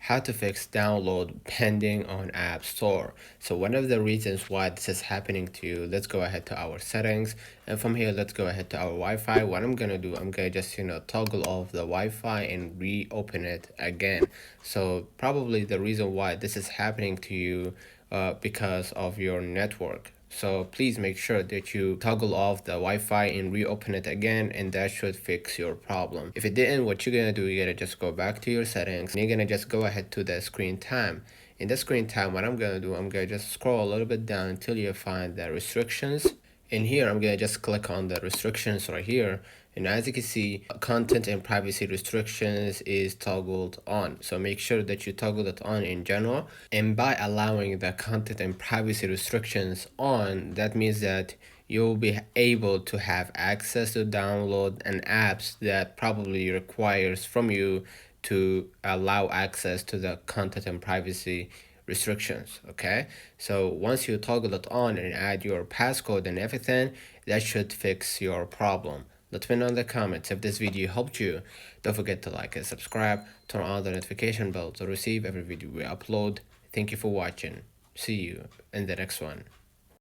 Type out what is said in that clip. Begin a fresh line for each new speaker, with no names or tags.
how to fix download pending on App Store. So one of the reasons why this is happening to you, let's go ahead to our settings, and from here let's go ahead to our Wi-Fi. What I'm gonna do, I'm gonna just toggle off the Wi-Fi and reopen it again. So probably the reason why this is happening to you because of your network. So please make sure that you toggle off the Wi-Fi and reopen it again, and that should fix your problem. If it didn't, what you're gonna do, you're gonna just go back to your settings and you're gonna just go ahead to the screen time. In the screen time, what I'm gonna do, I'm gonna just scroll a little bit down until you find the restrictions. In here, I'm gonna just click on the restrictions right here. And as you can see, content and privacy restrictions is toggled on. So make sure that you toggle it on in general. And by allowing the content and privacy restrictions on, that means that you'll be able to have access to download and apps that probably requires from you to allow access to the content and privacy restrictions. Okay, so once you toggle it on and add your passcode and everything, that should fix your problem. Let me know in the comments if this video helped you. Don't forget to like and subscribe, turn on the notification bell to receive every video we upload. Thank you for watching. See you in the next one.